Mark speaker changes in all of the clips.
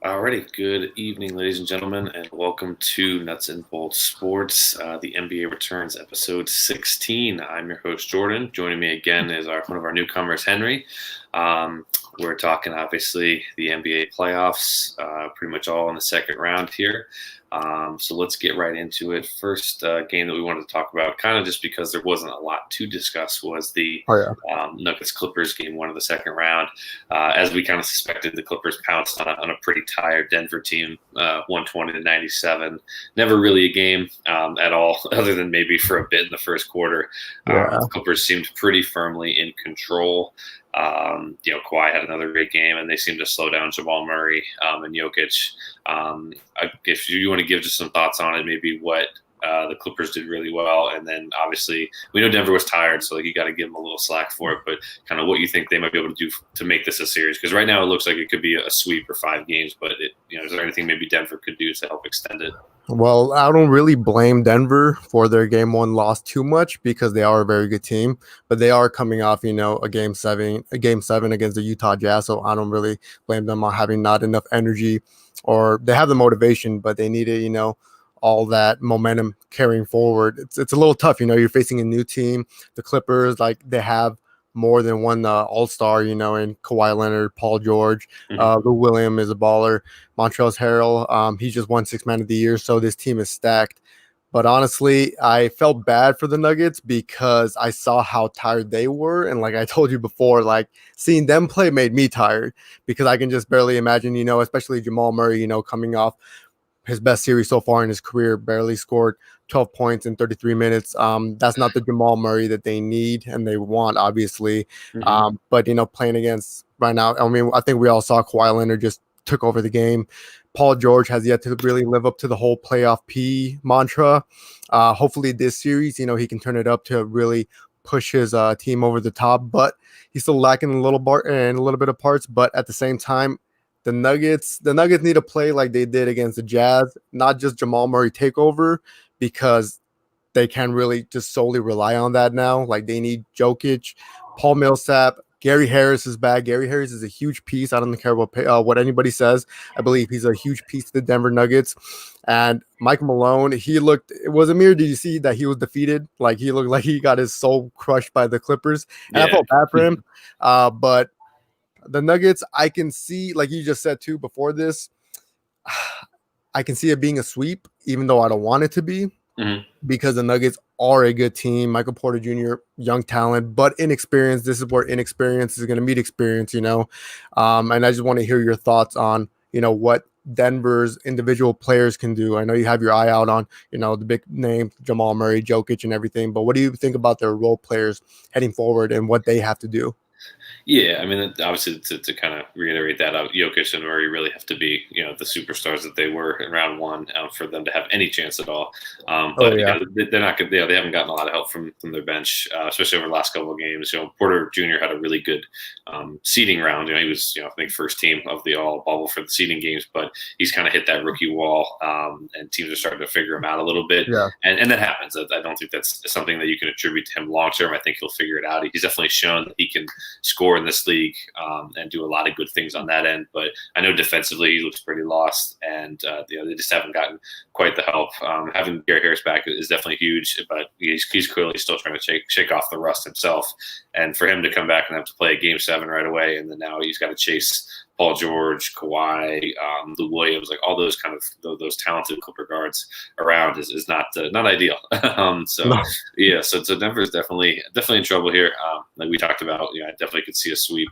Speaker 1: Alrighty, good evening, ladies and gentlemen, and welcome to Nuts and Bolts Sports. The NBA returns, episode 16. I'm your host, Jordan. Joining me again is one of our newcomers, Henry. We're talking, obviously, the NBA playoffs, pretty much all in the second round here. So let's get right into it. First game that we wanted to talk about, kind of just because there wasn't a lot to discuss, was the Nuggets-Clippers game one of the second round. As we kind of suspected, the Clippers pounced on a pretty tired Denver team, 120-97. Never really a game at all, other than maybe for a bit in the first quarter. The Clippers seemed pretty firmly in control. Kawhi had another great game, and they seemed to slow down Jamal Murray and Jokic. If you want to give just some thoughts on it, maybe what the Clippers did really well, and then obviously we know Denver was tired, so you got to give them a little slack for it. But kind of what you think they might be able to do to make this a series, because right now it looks like it could be a sweep or 5 games. But is there anything maybe Denver could do to help extend it?
Speaker 2: Well, I don't really blame Denver for their game one loss too much because they are a very good team, but they are coming off, a game seven against the Utah Jazz. So I don't really blame them on having not enough energy, or they have the motivation, but they needed, all that momentum carrying forward. It's a little tough, you're facing a new team. The Clippers, like, they have more than one all-star, in Kawhi Leonard, Paul George. Lou Williams is a baller. Montrezl Harrell, he's just won 6 Man of the Year, so this team is stacked. But honestly, I felt bad for the Nuggets because I saw how tired they were. And like I told you before, like, seeing them play made me tired because I can just barely imagine, especially Jamal Murray, coming off his best series so far in his career, barely scored 12 points in 33 minutes. That's not the Jamal Murray that they need and they want, obviously. But, playing against right now, I think we all saw Kawhi Leonard just took over the game. Paul George has yet to really live up to the whole playoff P mantra. Hopefully this series, he can turn it up to really push his team over the top, but he's still lacking a little bit of parts. But at the same time, the Nuggets need to play like they did against the Jazz, not just Jamal Murray takeover, because they can really just solely rely on that now. Like, they need Jokic, Paul Millsap, Gary Harris is back. Gary Harris is a huge piece. I don't care what anybody says. I believe he's a huge piece to the Denver Nuggets. And Mike Malone, Amir, did you see that he was defeated? Like, he looked like he got his soul crushed by the Clippers. And I felt bad for him. But the Nuggets, I can see, like you just said too before this, I can see it being a sweep, even though I don't want it to be, because the Nuggets are a good team. Michael Porter Jr., young talent, but inexperienced. This is where inexperience is going to meet experience, And I just want to hear your thoughts on, what Denver's individual players can do. I know you have your eye out on, the big name, Jamal Murray, Jokic and everything, but what do you think about their role players heading forward and what they have to do?
Speaker 1: Yeah, I mean, obviously, to kind of reiterate that, Jokic and Murray really have to be, the superstars that they were in round one for them to have any chance at all. But they're not good. They haven't gotten a lot of help from their bench, especially over the last couple of games. Porter Jr. had a really good seeding round. He was, I think, first team of the all bubble for the seeding games, but he's kind of hit that rookie wall, and teams are starting to figure him out a little bit.
Speaker 2: Yeah.
Speaker 1: And that happens. I don't think that's something that you can attribute to him long term. I think he'll figure it out. He's definitely shown that he can score in this league and do a lot of good things on that end. But I know defensively he looks pretty lost, and they just haven't gotten quite the help. Having Gary Harris back is definitely huge, but he's clearly still trying to shake off the rust himself. And for him to come back and have to play a game 7 right away, and then now he's got to chase Paul George, Kawhi, Lou Williams, like all those kind of those talented Clipper guards around is not ideal. So Denver is definitely in trouble here. Like we talked about, I definitely could see a sweep,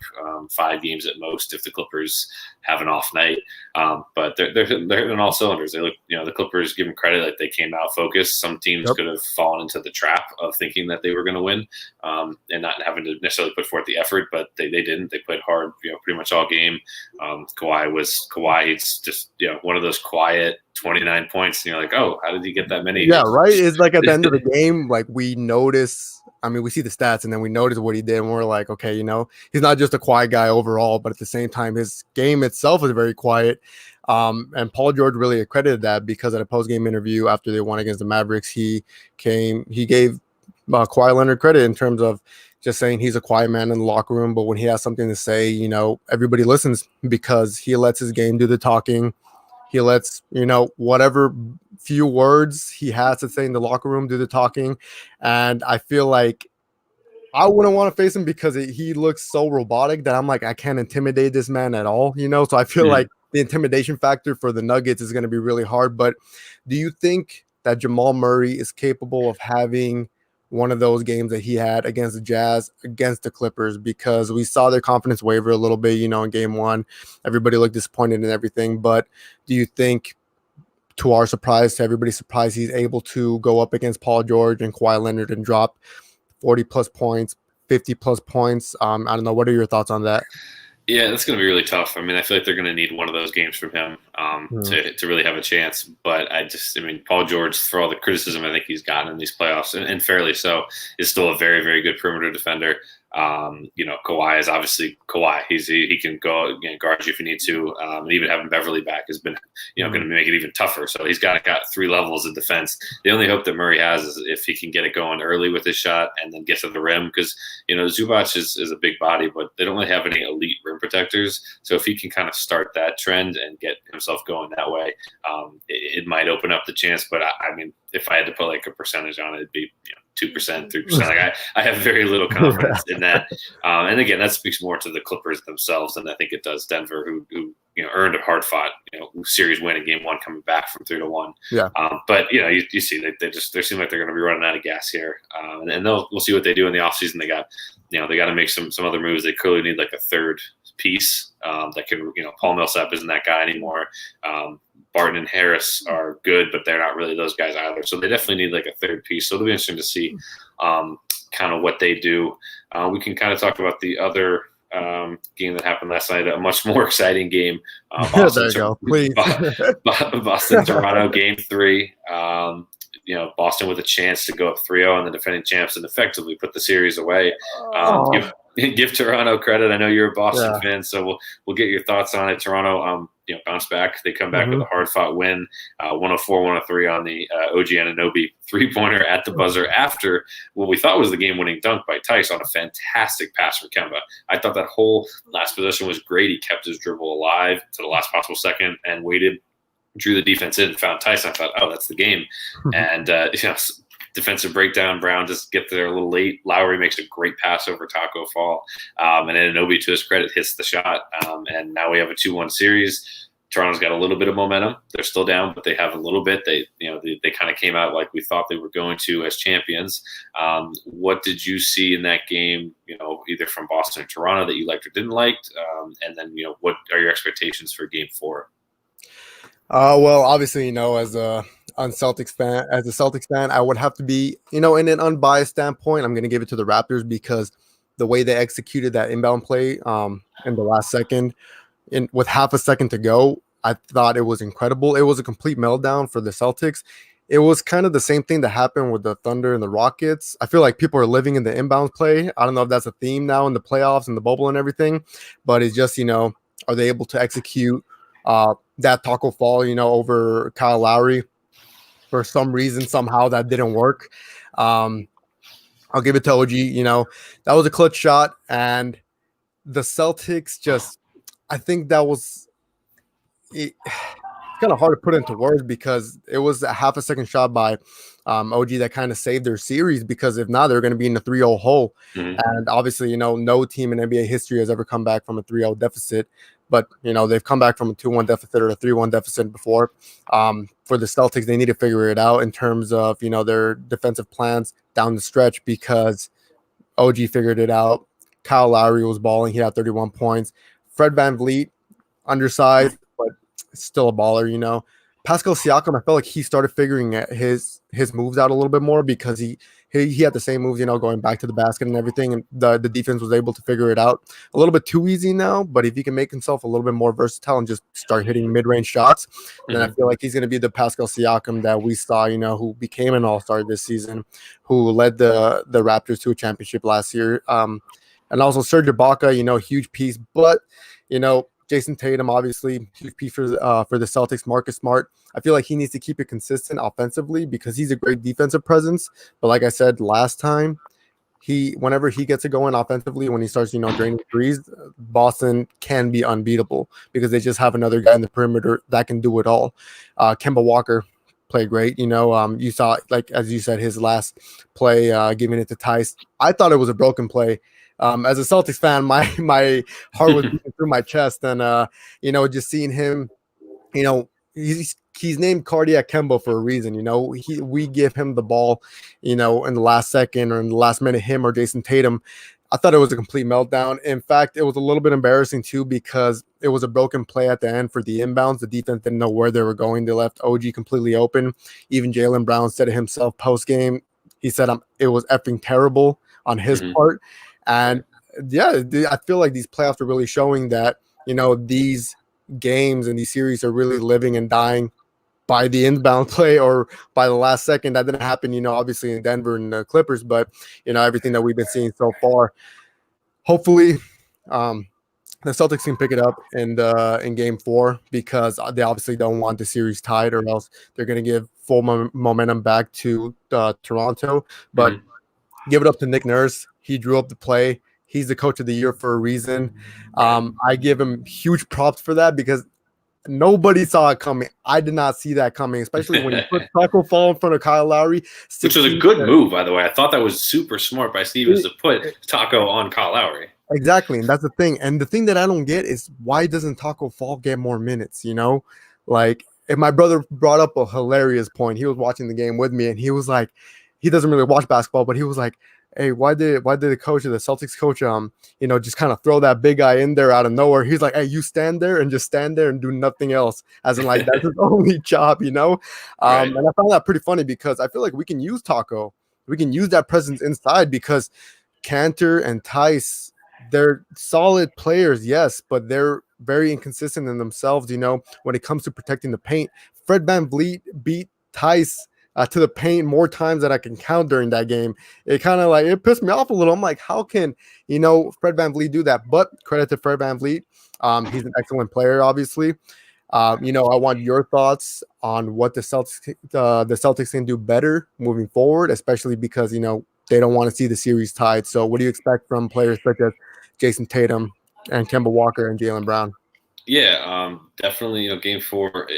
Speaker 1: 5 games at most if the Clippers have an off night. But they're in all cylinders. They look, the Clippers, give them credit, like they came out focused. Some teams could have fallen into the trap of thinking that they were going to win, and not having to necessarily put forth the effort, but they didn't. They played hard, pretty much all game. Kawhi. He's just one of those quiet 29 points. And you're like, oh, how did he get that many?
Speaker 2: Yeah, right. It's like at the end of the game, like we notice. I mean, we see the stats and then we notice what he did, and we're like, okay, he's not just a quiet guy overall, but at the same time, his game itself is very quiet. And Paul George really accredited that because at a post-game interview after they won against the Mavericks, he gave Kawhi Leonard credit in terms of just saying he's a quiet man in the locker room, but when he has something to say, everybody listens because he lets his game do the talking. He lets, whatever few words he has to say in the locker room do the talking. And I feel like I wouldn't want to face him because he looks so robotic that I'm like, I can't intimidate this man at all, So I feel like the intimidation factor for the Nuggets is going to be really hard. But do you think that Jamal Murray is capable of having one of those games that he had against the Jazz, against the Clippers? Because we saw their confidence waver a little bit, in game one. Everybody looked disappointed and everything. But do you think, to our surprise, to everybody's surprise, he's able to go up against Paul George and Kawhi Leonard and drop 40 plus points, 50 plus points? I don't know. What are your thoughts on that?
Speaker 1: Yeah, that's going to be really tough. I mean, I feel like they're going to need one of those games from him to really have a chance. But Paul George, for all the criticism I think he's gotten in these playoffs, and fairly so, is still a very, very good perimeter defender. Kawhi is obviously Kawhi. He can go guard you if you need to. And even having Beverly back has been going to make it even tougher. So he's got three levels of defense. The only hope that Murray has is if he can get it going early with his shot and then get to the rim, because Zubac is a big body, but they don't really have any elite rim protectors. So if he can kind of start that trend and get himself going that way, it might open up the chance. But I mean, if I had to put like a percentage on it, it'd be 2%, 3%. Like I have very little confidence in that. And again, that speaks more to the Clippers themselves than I think it does Denver, who earned a hard fought series win in game one, coming back from 3-1.
Speaker 2: Yeah.
Speaker 1: But you see they seem like they're going to be running out of gas here, and we'll see what they do in the offseason. They got to make some other moves. They clearly need like a third piece that can Paul Millsap isn't that guy anymore. Barton and Harris are good, but they're not really those guys either. So they definitely need like a third piece. So it'll be interesting to see kind of what they do. We can kind of talk about the other game that happened last night, a much more exciting game.
Speaker 2: There you go, please.
Speaker 1: Boston Toronto game 3. Boston with a chance to go up 3-0 on the defending champs and effectively put the series away. Give Toronto credit. I know you're a Boston fan, so we'll get your thoughts on it. Toronto, bounce back. They come back with a hard-fought win, 104-103 on the OG Anunoby three-pointer at the buzzer after what we thought was the game-winning dunk by Tice on a fantastic pass from Kemba. I thought that whole last possession was great. He kept his dribble alive to the last possible second and waited, drew the defense in, found Tyson. I thought, oh, that's the game. And defensive breakdown. Brown just get there a little late. Lowry makes a great pass over Taco Fall. And then Anunoby, to his credit, hits the shot. And now we have a 2-1 series. Toronto's got a little bit of momentum. They're still down, but they have a little bit. They kind of came out like we thought they were going to as champions. What did you see in that game, either from Boston or Toronto that you liked or didn't like? And then, what are your expectations for game 4?
Speaker 2: Well, obviously, as a Celtics fan, I would have to be, in an unbiased standpoint, I'm going to give it to the Raptors because the way they executed that inbound play in the last second, with half a second to go, I thought it was incredible. It was a complete meltdown for the Celtics. It was kind of the same thing that happened with the Thunder and the Rockets. I feel like people are living in the inbound play. I don't know if that's a theme now in the playoffs and the bubble and everything, but it's just, are they able to execute that Taco Fall, over Kyle Lowry? For some reason, somehow that didn't work. I'll give it to OG. That was a clutch shot, and the Celtics just, I think that was it's kind of hard to put into words because it was a half a second shot by OG that kind of saved their series, because if not, they're going to be in a 3-0 hole. And obviously, no team in NBA history has ever come back from a 3-0 deficit. But, they've come back from a 2-1 deficit or a 3-1 deficit before. For the Celtics, they need to figure it out in terms of, their defensive plans down the stretch, because OG figured it out. Kyle Lowry was balling. He had 31 points. Fred VanVleet, undersized, but still a baller, Pascal Siakam, I felt like he started figuring his moves out a little bit more, because he had the same moves, going back to the basket and everything, and the defense was able to figure it out a little bit too easy now. But if he can make himself a little bit more versatile and just start hitting mid-range shots, then I feel like he's going to be the Pascal Siakam that we saw, who became an all-star this season, who led the Raptors to a championship last year. And also Serge Ibaka, huge piece, but Jason Tatum, obviously, huge piece for the Celtics. Marcus Smart, I feel like he needs to keep it consistent offensively because he's a great defensive presence. But like I said last time, whenever he gets it going offensively, when he starts, draining threes, Boston can be unbeatable because they just have another guy in the perimeter that can do it all. Kemba Walker played great. You saw, like, as you said, his last play, giving it to Tice. I thought it was a broken play. As a Celtics fan, my heart was beating through my chest, and just seeing him, he's named Cardiac Kemba for a reason. We give him the ball, in the last second or in the last minute, him or Jason Tatum. I thought it was a complete meltdown. In fact, it was a little bit embarrassing too because it was a broken play at the end for the inbounds. The defense didn't know where they were going. They left OG completely open. Even Jaylen Brown said it himself post game. He said it was effing terrible on his part. And yeah, I feel like these playoffs are really showing that, these games and these series are really living and dying by the inbound play or by the last second. That didn't happen, obviously in Denver and the Clippers, but everything that we've been seeing so far. Hopefully, the Celtics can pick it up in Game 4 because they obviously don't want the series tied, or else they're going to give full momentum back to Toronto. But give it up to Nick Nurse. He drew up the play. He's the coach of the year for a reason. I give him huge props for that because nobody saw it coming. I did not see that coming, especially when he put Taco Fall in front of Kyle Lowry.
Speaker 1: Which was a good move, by the way. I thought that was super smart by Stevens to put Taco on Kyle Lowry.
Speaker 2: Exactly, and that's the thing. And the thing that I don't get is why doesn't Taco Fall get more minutes, Like, if my brother brought up a hilarious point, he was watching the game with me, and he was like, he doesn't really watch basketball, but he was like, hey, why did the coach of the Celtics coach, just kind of throw that big guy in there out of nowhere? He's like, hey, you stand there and just stand there and do nothing else. As in, like, that's his only job, And I found that pretty funny because I feel like we can use Taco. We can use that presence inside because Cantor and Tice, they're solid players, yes, but they're very inconsistent in themselves, when it comes to protecting the paint. Fred VanVleet beat Tice to the paint more times than I can count during that game. It kind of it pissed me off a little. I'm like, how can, Fred VanVleet do that? But credit to Fred VanVleet. He's an excellent player, obviously. I want your thoughts on what the Celtics can do better moving forward, especially because, they don't want to see the series tied. So what do you expect from players such as Jason Tatum and Kemba Walker and Jaylen Brown?
Speaker 1: Yeah, definitely, Game 4,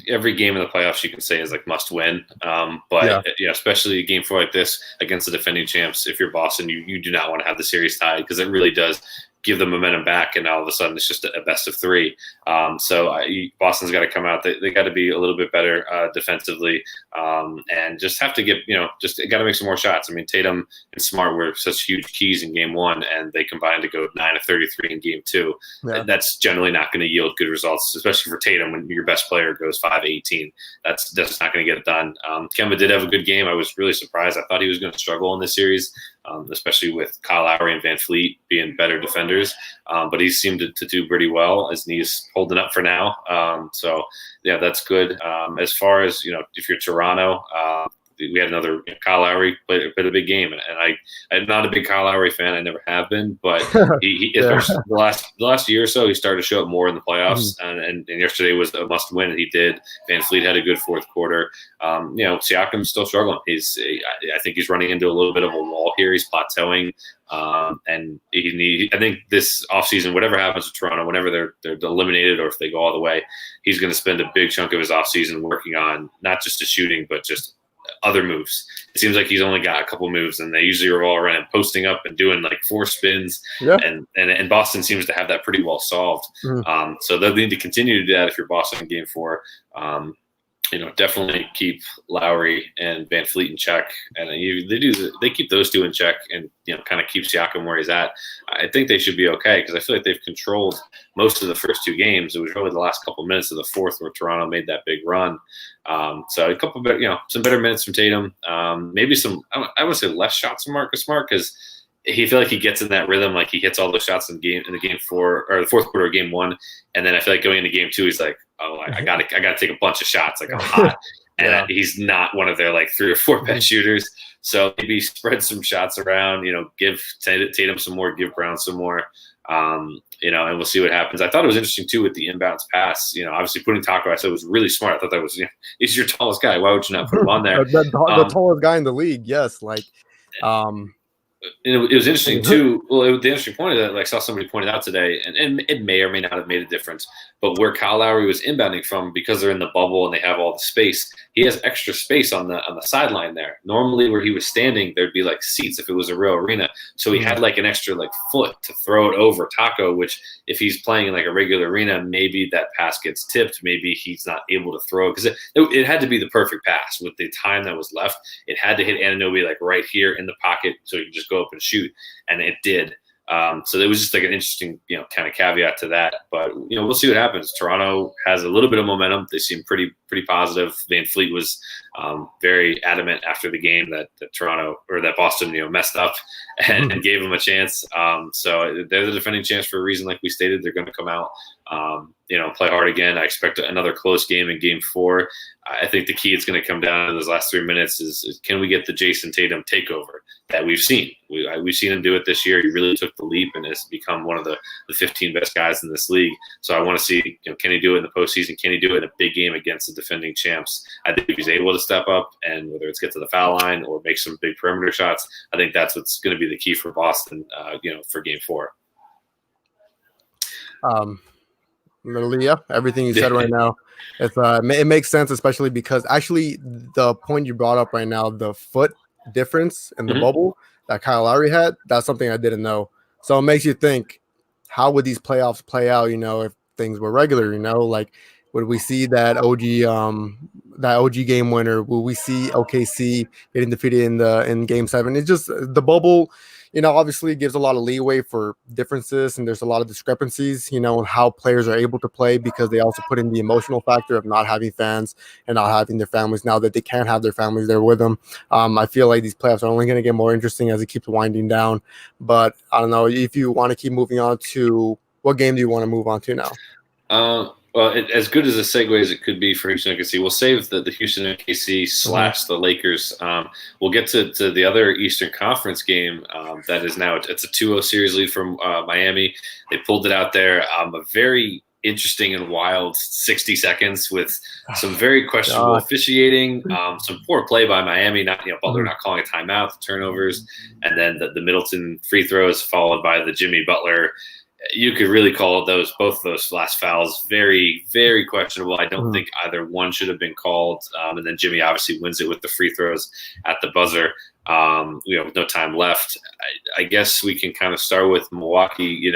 Speaker 1: every game in the playoffs you can say is like must win. But especially a Game 4 like this against the defending champs, if you're Boston, you do not want to have the series tied because it really does give the momentum back, and all of a sudden it's just a best of 3. Boston's got to come out. They got to be a little bit better defensively, and just have to get just got to make some more shots. I mean, Tatum and Smart were such huge keys in Game 1, and they combined to go 9 of 33 in Game 2. Yeah. That's generally not going to yield good results, especially for Tatum when your best player goes 5 of 18. That's not going to get it done. Kemba did have a good game. I was really surprised. I thought he was going to struggle in this series, especially with Kyle Lowry and VanVleet being better defenders. But he seemed to do pretty well. His knee's holding up for now. That's good. As far as, if you're Toronto, we had another Kyle Lowry played a big game, and I'm not a big Kyle Lowry fan. I never have been, but the last year or so, he started to show up more in the playoffs, and yesterday was a must win, and he did. VanVleet had a good fourth quarter. Siakam's still struggling. I think he's running into a little bit of a wall here. He's plateauing. And I think this offseason, whatever happens to Toronto, whenever they're eliminated or if they go all the way, he's going to spend a big chunk of his offseason working on not just his shooting, but just other moves. It seems like he's only got a couple moves, and they usually revolve around him posting up and doing like 4 spins. Yeah. And Boston seems to have that pretty well solved. So they'll need to continue to do that if you're Boston in Game 4. Definitely keep Lowry and VanVleet in check, and they keep those two in check, and kind of keep Siakam where he's at. I think they should be okay because I feel like they've controlled most of the first 2 games. It was really the last couple minutes of the fourth where Toronto made that big run. So a couple of some better minutes from Tatum, maybe some I would say less shots from Marcus Smart because he feel like he gets in that rhythm, like he hits all those shots in the Game 4 or the fourth quarter of Game 1, and then I feel like going into Game 2, he's like, oh, I gotta take a bunch of shots, like I'm hot, and he's not one of their like 3 or 4 best shooters. So maybe spread some shots around, give Tatum some more, give Brown some more, and we'll see what happens. I thought it was interesting too with the inbounds pass. Obviously putting Taco, I said was really smart. I thought that was he's your tallest guy. Why would you not put him on there?
Speaker 2: The tallest guy in the league, yes, like.
Speaker 1: it was interesting too. Well, the interesting point is that like, I saw somebody pointed out today, and it may or may not have made a difference. But where Kyle Lowry was inbounding from, because they're in the bubble and they have all the space, he has extra space on the sideline there. Normally, where he was standing, there'd be like seats if it was a real arena. So he had like an extra like foot to throw it over Taco. Which if he's playing in like a regular arena, maybe that pass gets tipped. Maybe he's not able to throw because it had to be the perfect pass with the time that was left. It had to hit Anunoby like right here in the pocket, so he could just go up and shoot, and it did. So there was just like an interesting, kind of caveat to that. But we'll see what happens. Toronto has a little bit of momentum. They seem pretty positive. Van Fleet was very adamant after the game that Toronto or that Boston, messed up and gave them a chance. So they're the defending champs for a reason. Like we stated, they're going to come out, play hard again. I expect another close game in Game 4. I think the key is going to come down to those last 3 minutes is can we get the Jason Tatum takeover that we've seen? We've seen him do it this year. He really took the leap and has become one of the 15 best guys in this league. So I want to see, can he do it in the postseason? Can he do it in a big game against the defending champs? I think if he's able to step up, and whether it's get to the foul line or make some big perimeter shots, I think that's what's going to be the key for Boston, for Game 4.
Speaker 2: Literally, yeah, everything you said right now, it makes sense, especially because actually the point you brought up right now, the foot difference in the bubble that Kyle Lowry had, that's something I didn't know. So it makes you think, how would these playoffs play out? If things were regular, like would we see that OG game winner? Will we see OKC getting defeated in Game 7? It's just the bubble. Obviously gives a lot of leeway for differences, and there's a lot of discrepancies, in how players are able to play, because they also put in the emotional factor of not having fans and not having their families now that they can't have their families there with them. I feel like these playoffs are only going to get more interesting as it keeps winding down. But I don't know if you want to keep moving on to what game do you want to move on to now?
Speaker 1: Well, as good as a segue as it could be for Houston OKC, we'll save the Houston OKC / the Lakers. We'll get to the other Eastern Conference game that is now it's a 2-0 series lead from Miami. They pulled it out there. A very interesting and wild 60 seconds with some very questionable officiating, some poor play by Miami. Butler not calling a timeout, the turnovers, and then the Middleton free throws followed by the Jimmy Butler. You could really call both of those last fouls very, very questionable. I don't think either one should have been called. And then Jimmy obviously wins it with the free throws at the buzzer. With no time left. I guess we can kind of start with Milwaukee.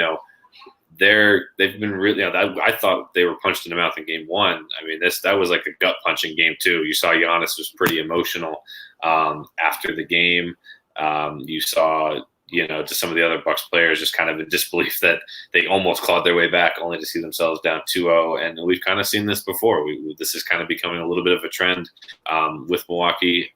Speaker 1: They've been really. I thought they were punched in the mouth in Game 1. I mean, that was like a gut punch in Game 2. You saw Giannis was pretty emotional after the game. You saw. Just some of the other Bucks players just kind of in disbelief that they almost clawed their way back, only to see themselves down 2-0. And we've kind of seen this before. This is kind of becoming a little bit of a trend with Milwaukee.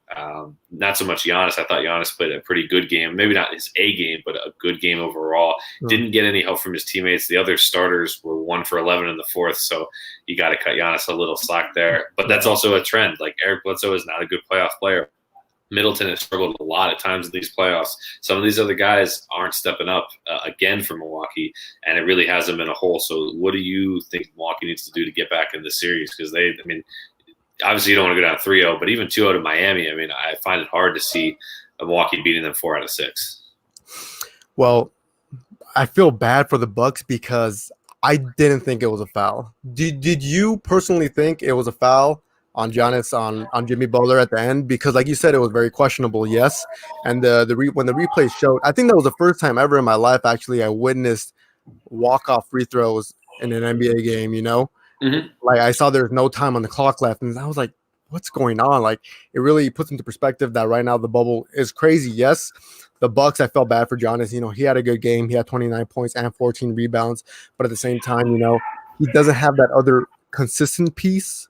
Speaker 1: Not so much Giannis. I thought Giannis played a pretty good game. Maybe not his A game, but a good game overall. Didn't get any help from his teammates. The other starters were 1 for 11 in the fourth, so you got to cut Giannis a little slack there. But that's also a trend. Like, Eric Bledsoe is not a good playoff player. Middleton has struggled a lot of times in these playoffs. Some of these other guys aren't stepping up again for Milwaukee, and it really has them in a hole. So what do you think Milwaukee needs to do to get back in the series? Because obviously you don't want to go down 3-0, but even 2-0 to Miami, I find it hard to see Milwaukee beating them 4 out of 6. Well,
Speaker 2: I feel bad for the Bucks because I didn't think it was a foul. Did you personally think it was a foul on Giannis on Jimmy Butler at the end? Because like you said, it was very questionable, yes. And when the replay showed, I think that was the first time ever in my life actually I witnessed walk-off free throws in an NBA game, Like, I saw there's no time on the clock left, and I was like, what's going on? Like, it really puts into perspective that right now the bubble is crazy. Yes, the Bucks, I felt bad for Giannis. He had a good game. He had 29 points and 14 rebounds, but at the same time, he doesn't have that other consistent piece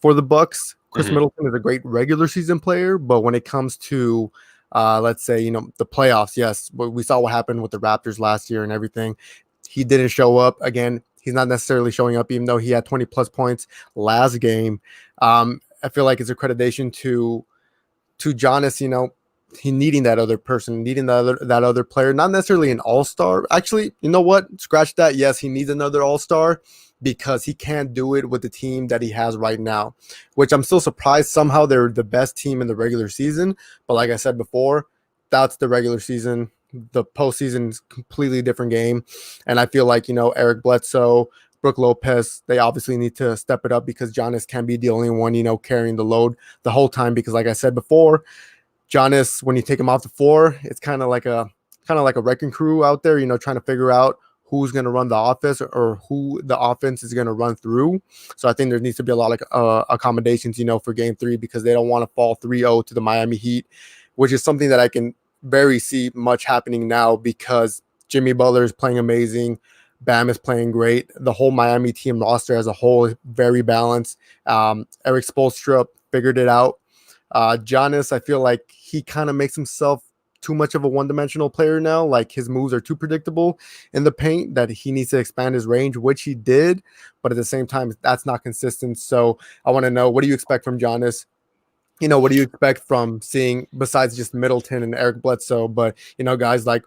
Speaker 2: for the Bucks. Chris Middleton is a great regular season player, but when it comes to let's say, the playoffs, yes, but we saw what happened with the Raptors last year and everything. He didn't show up. Again, he's not necessarily showing up, even though he had 20 plus points last game. I feel like it's accreditation to Giannis, he needing that other person, needing that other player, not necessarily an all-star. Actually, you know what? Scratch that. Yes, he needs another all-star, because he can't do it with the team that he has right now, which I'm still surprised. Somehow they're the best team in the regular season. But like I said before, that's the regular season. the postseason is a completely different game. And I feel like, Eric Bledsoe, Brooke Lopez, they obviously need to step it up because Giannis can be the only one, carrying the load the whole time. Because like I said before, Giannis, when you take him off the floor, it's kind of like a wrecking crew out there, trying to figure out who's going to run the offense or who the offense is going to run through. So I think there needs to be a lot of accommodations, for game 3, because they don't want to fall 3-0 to the Miami Heat, which is something that I can very see much happening now because Jimmy Butler is playing amazing. Bam is playing great. The whole Miami team roster as a whole is very balanced. Eric Spoelstra figured it out. Giannis, I feel like he kind of makes himself too much of a one-dimensional player now. Like his moves are too predictable in the paint that he needs to expand his range, which he did. But at the same time, that's not consistent. So I want to know, what do you expect from Giannis? What do you expect from seeing besides just Middleton and Eric Bledsoe, but, guys like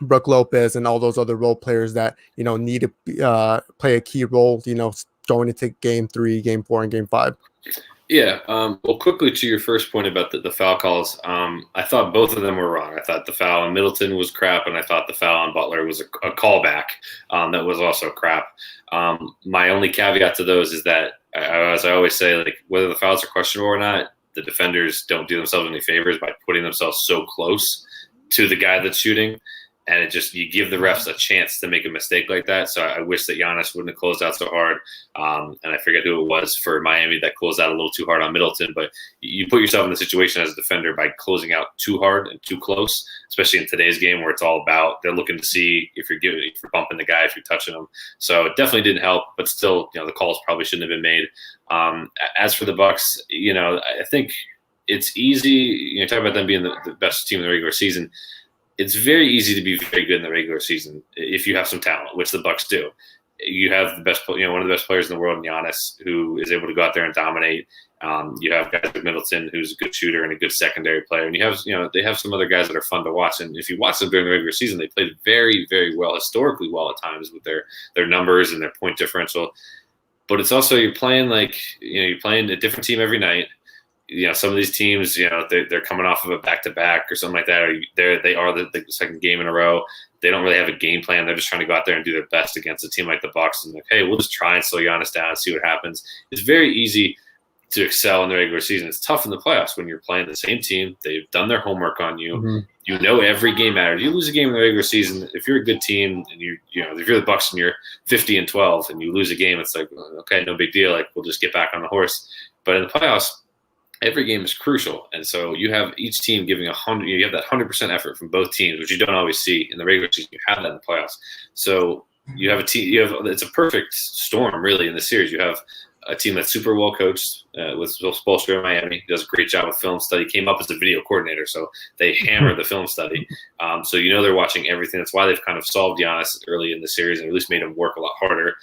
Speaker 2: Brooke Lopez and all those other role players that, need to play a key role, going into game 3, game 4, and game 5?
Speaker 1: Yeah. Well, quickly to your first point about the foul calls, I thought both of them were wrong. I thought the foul on Middleton was crap, and I thought the foul on Butler was a callback that was also crap. My only caveat to those is that, as I always say, like whether the fouls are questionable or not, the defenders don't do themselves any favors by putting themselves so close to the guy that's shooting. And you give the refs a chance to make a mistake like that. So I wish that Giannis wouldn't have closed out so hard. And I forget who it was for Miami that closed out a little too hard on Middleton. But you put yourself in the situation as a defender by closing out too hard and too close, especially in today's game where it's all about they're looking to see if you're bumping the guy, if you're touching him. So it definitely didn't help. But still, the calls probably shouldn't have been made. As for the Bucks, I think it's easy. Talk about them being the best team in the regular season. It's very easy to be very good in the regular season if you have some talent, which the Bucks do. You have the best, one of the best players in the world, Giannis, who is able to go out there and dominate. You have guys like Middleton, who's a good shooter and a good secondary player, and you have, they have some other guys that are fun to watch. And if you watch them during the regular season, they played very, very well, historically well at times with their numbers and their point differential. But it's also you're playing you're playing a different team every night. Some of these teams, they're coming off of a back-to-back or something like that, or they are the second game in a row. They don't really have a game plan. They're just trying to go out there and do their best against a team like the Bucks. And like, hey, we'll just try and slow Giannis down and see what happens. It's very easy to excel in the regular season. It's tough in the playoffs when you're playing the same team. They've done their homework on you. Mm-hmm. Every game matters. You lose a game in the regular season, if you're a good team and if you're the Bucks and you're 50-12 and you lose a game, it's like, okay, no big deal. Like, we'll just get back on the horse. But in the playoffs, every game is crucial, and so you have each team giving 100. You have that 100% effort from both teams, which you don't always see in the regular season. You have that in the playoffs. So you have a team. It's a perfect storm, really, in the series. You have a team that's super well coached with Spoelstra in Miami. He does a great job with film study. Came up as a video coordinator, so they hammer the film study. So they're watching everything. That's why they've kind of solved Giannis early in the series and at least made him work a lot harder.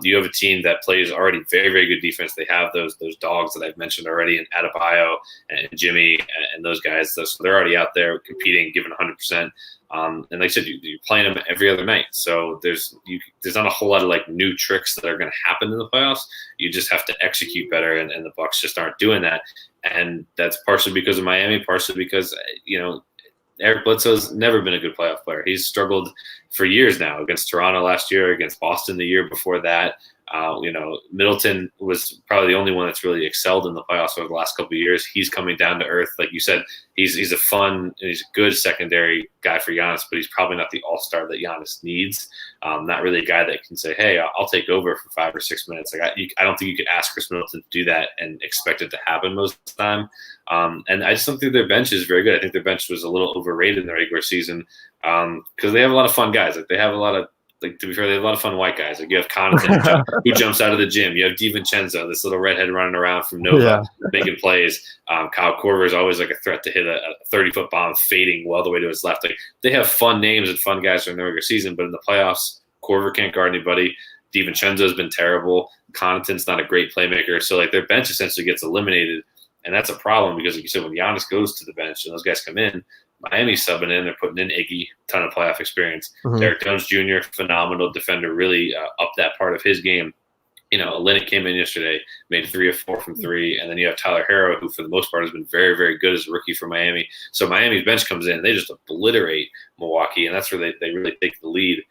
Speaker 1: You have a team that plays already very, very good defense. They have those dogs that I've mentioned already, and Adebayo and Jimmy and those guys. So they're already out there competing, giving 100%. And like I said, you're playing them every other night. So there's not a whole lot of new tricks that are going to happen in the playoffs. You just have to execute better, and the Bucks just aren't doing that. And that's partially because of Miami, partially because Eric Bledsoe's never been a good playoff player. He's struggled for years now against Toronto last year, against Boston the year before that. Middleton was probably the only one that's really excelled in the playoffs over the last couple of years. He's coming down to earth. Like you said, he's a good secondary guy for Giannis, but he's probably not the all-star that Giannis needs. Not really a guy that can say, hey, I'll take over for 5 or 6 minutes. I don't think you could ask Chris Middleton to do that and expect it to happen most of the time. And I just don't think their bench is very good. I think their bench was a little overrated in the regular season because they have a lot of fun guys. They have a lot of, to be fair, they have a lot of fun white guys. You have Connaughton who jumps out of the gym. You have DiVincenzo, this little redhead running around from Nova, making plays. Kyle Korver is always a threat to hit a 30-foot bomb fading well the way to his left. They have fun names and fun guys during the regular season, but in the playoffs, Korver can't guard anybody. DiVincenzo's been terrible. Connaughton's not a great playmaker. So their bench essentially gets eliminated, and that's a problem because, like you said, when Giannis goes to the bench and those guys come in, Miami's subbing in. They're putting in Iggy, ton of playoff experience. Mm-hmm. Derek Jones Jr., phenomenal defender, really upped that part of his game. Olynyk came in yesterday, made 3 of 4 from three, and then you have Tyler Hero, who for the most part has been very, very good as a rookie for Miami. So Miami's bench comes in, they just obliterate Milwaukee, and that's where they really take the lead.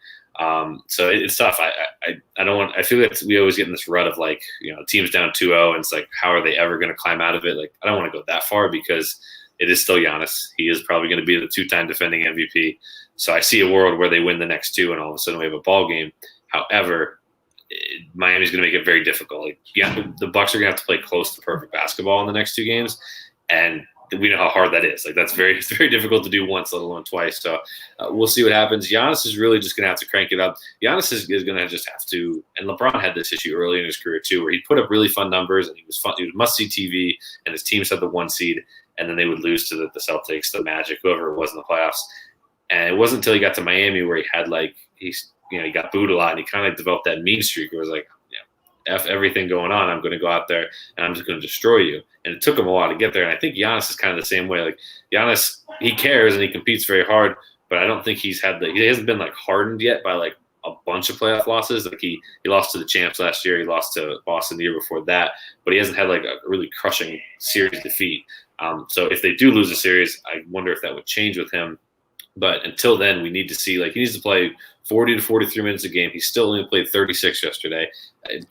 Speaker 1: So it's tough. I don't want. I feel like we always get in this rut of like teams down 2-0, and it's like how are they ever going to climb out of it? Like I don't want to go that far because it is still Giannis. He is probably going to be the 2-time defending MVP. So I see a world where they win the next two, and all of a sudden we have a ball game. However, Miami's going to make it very difficult. Like, the Bucks are going to have to play close to perfect basketball in the next two games, and we know how hard that is. Like it's very difficult to do once, let alone twice. So we'll see what happens. Giannis is really just going to have to crank it up. Giannis is going to just have to. And LeBron had this issue early in his career too, where he put up really fun numbers and he was fun. He was must-see TV, and his teams had the 1 seed, and then they would lose to the Celtics, the Magic, whoever it was in the playoffs. And it wasn't until he got to Miami where he had he got booed a lot, and he kind of developed that mean streak where it was like, F everything going on. I'm going to go out there and I'm just going to destroy you. And it took him a while to get there. And I think Giannis is kind of the same way. Like Giannis, he cares and he competes very hard, but I don't think he hasn't been like hardened yet by like a bunch of playoff losses. Like he lost to the champs last year. He lost to Boston the year before that, but he hasn't had like a really crushing series defeat. So if they do lose a series, I wonder if that would change with him. But until then, we need to see, like, he needs to play 40 to 43 minutes a game. He still only played 36 yesterday.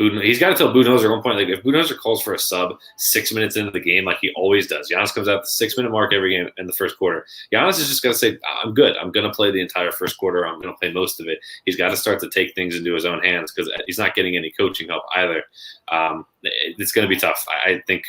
Speaker 1: He's got to tell Budenholzer at one point, like, if Budenholzer calls for a sub 6 minutes into the game, like he always does, Giannis comes out the 6-minute mark every game in the first quarter. Giannis is just going to say, I'm good. I'm going to play the entire first quarter. I'm going to play most of it. He's got to start to take things into his own hands because he's not getting any coaching help either. It's going to be tough. I think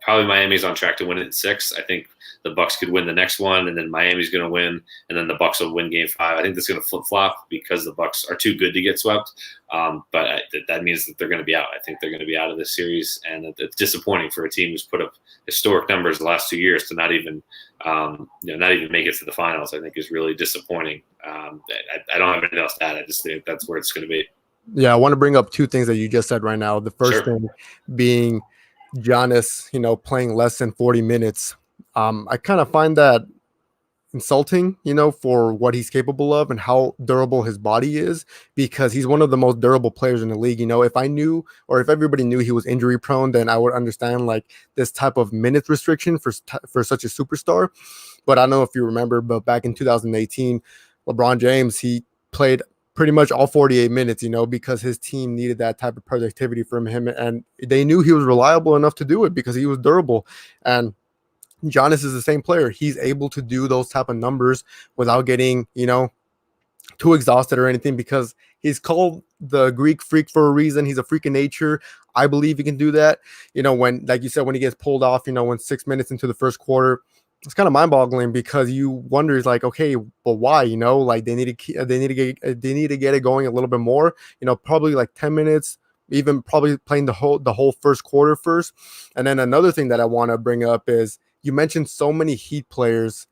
Speaker 1: probably Miami's on track to win it in 6. I think the Bucks could win the next one, and then Miami's going to win, and then the Bucks will win Game 5. I think that's going to flip flop because the Bucks are too good to get swept. But that means that they're going to be out. I think they're going to be out of this series, and it's disappointing for a team who's put up historic numbers the last 2 years to not even make it to the finals. I think is really disappointing. I don't have anything else to add. I just think that's where it's going to be.
Speaker 2: Yeah, I want to bring up 2 things that you just said right now. The first thing being Giannis, playing less than 40 minutes. I kind of find that insulting, for what he's capable of and how durable his body is, because he's one of the most durable players in the league. If I knew, or if everybody knew he was injury prone, then I would understand like this type of minute restriction for such a superstar. But I don't know if you remember, but back in 2018, LeBron James, he played pretty much all 48 minutes, because his team needed that type of productivity from him. And they knew he was reliable enough to do it because he was durable. And Giannis is the same player. He's able to do those type of numbers without getting, too exhausted or anything, because he's called the Greek freak for a reason. He's a freak of nature. I believe he can do that. When, like you said, when he gets pulled off, when 6 minutes into the first quarter, it's kind of mind-boggling because you wonder, is like, okay, but why? Like they need to get it going a little bit more. Probably like 10 minutes, even probably playing the whole first quarter first. And then another thing that I want to bring up is you mentioned so many Heat players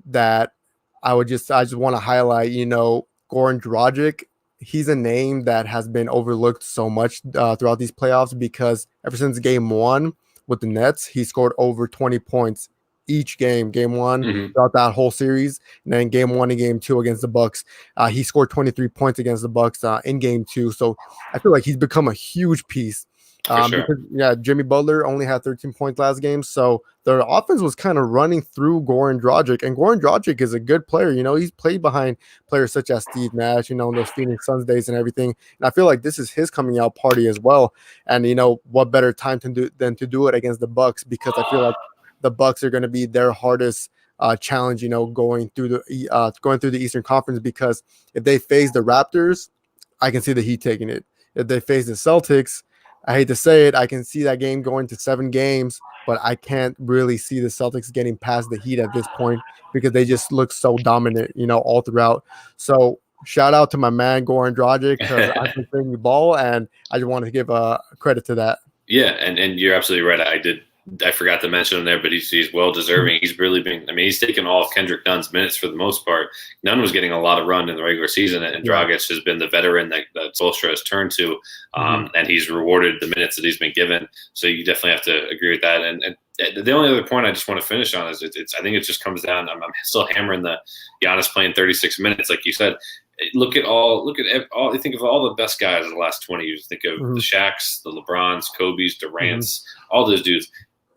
Speaker 2: that I just want to highlight. Goran Dragic. He's a name that has been overlooked so much throughout these playoffs because ever since Game 1 with the Nets, he scored over 20 points each game. Game 1 throughout that whole series, and then Game 1 and Game 2 against the Bucks, he scored 23 points against the Bucks in Game 2. So I feel like he's become a huge piece.
Speaker 1: Sure.
Speaker 2: Because, Jimmy Butler only had 13 points last game, so their offense was kind of running through Goran Dragic, and Goran Dragic is a good player. He's played behind players such as Steve Nash, in those Phoenix Suns days and everything. And I feel like this is his coming out party as well. And what better time than to do it against the Bucks, because I feel like the Bucks are going to be their hardest challenge, going through the Eastern Conference, because if they face the Raptors, I can see the Heat taking it. If they face the Celtics, I hate to say it, I can see that game going to 7 games, but I can't really see the Celtics getting past the Heat at this point because they just look so dominant, all throughout. So shout out to my man Goran Dragic, because I've been playing the ball, and I just want to give credit to that.
Speaker 1: Yeah, and you're absolutely right. I forgot to mention him there, but he's well deserving. He's really been. He's taken all of Kendrick Nunn's minutes for the most part. Nunn was getting a lot of run in the regular season, and Dragic has been the veteran that Spoelstra has turned to, and he's rewarded the minutes that he's been given. So you definitely have to agree with that. And the only other point I just want to finish on is I think it just comes down. I'm still hammering the Giannis playing 36 minutes, like you said. Look at all. You think of all the best guys of the last 20 years. Think of the
Speaker 2: Mhm,
Speaker 1: Shaqs, the LeBrons, Kobe's,
Speaker 2: mhm.
Speaker 1: Durant's, all those dudes.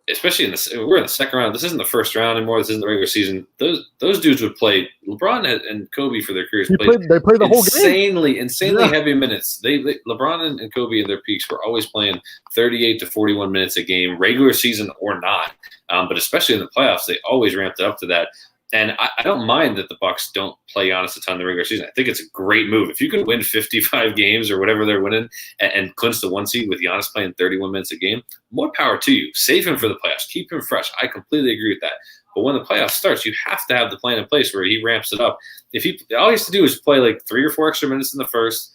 Speaker 1: Especially we're in the second round. This isn't the first round anymore. This isn't the regular season. Those dudes would play. LeBron and Kobe for their careers played
Speaker 2: They played the whole game.
Speaker 1: insanely
Speaker 2: Yeah.
Speaker 1: heavy minutes. LeBron and Kobe in their peaks were always playing 38 to 41 minutes a game, regular season or not. But especially in the playoffs, they always ramped it up to that. And I don't mind that the Bucks don't play Giannis a ton in the regular season. I think it's a great move. If you can win 55 games or whatever they're winning and clinch the 1 seed with Giannis playing 31 minutes a game, more power to you. Save him for the playoffs. Keep him fresh. I completely agree with that. But when the playoffs starts, you have to have the plan in place where he ramps it up. If he all he has to do is play like 3 or 4 extra minutes in the first,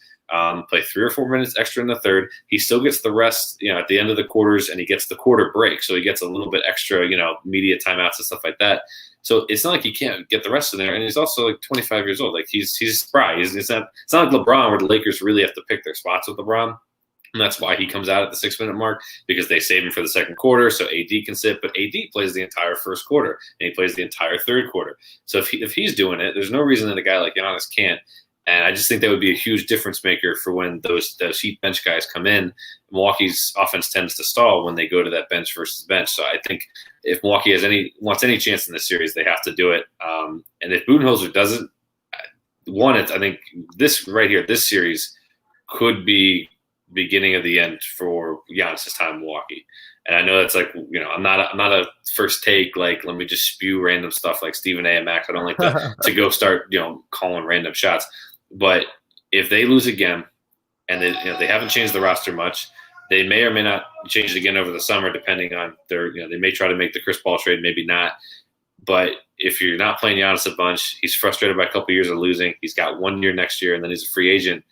Speaker 1: play 3 or 4 minutes extra in the third. He still gets the rest, at the end of the quarters, and he gets the quarter break, so he gets a little bit extra, media timeouts and stuff like that. So it's not like he can't get the rest in there, and he's also like 25 years old. Like he's spry. It's not like LeBron where the Lakers really have to pick their spots with LeBron. And that's why he comes out at the 6 minute mark, because they save him for the second quarter so AD can sit. But AD plays the entire first quarter and he plays the entire third quarter. So if he's doing it, there's no reason that a guy like Giannis can't. And I just think that would be a huge difference maker for when those Heat bench guys come in. Milwaukee's offense tends to stall when they go to that bench versus bench. So I think if Milwaukee wants any chance in this series, they have to do it. And if Budenholzer doesn't, I think this right here, this series could be beginning of the end for Giannis' time in Milwaukee. And I know that's like, I'm not a first take, like, let me just spew random stuff like Stephen A and Max. I don't like to go start, calling random shots. But if they lose again and they haven't changed the roster much, they may or may not change it again over the summer, depending on they may try to make the Chris Paul trade, maybe not. But if you're not playing Giannis a bunch, he's frustrated by a couple of years of losing. He's got 1 year next year, and then he's a free agent.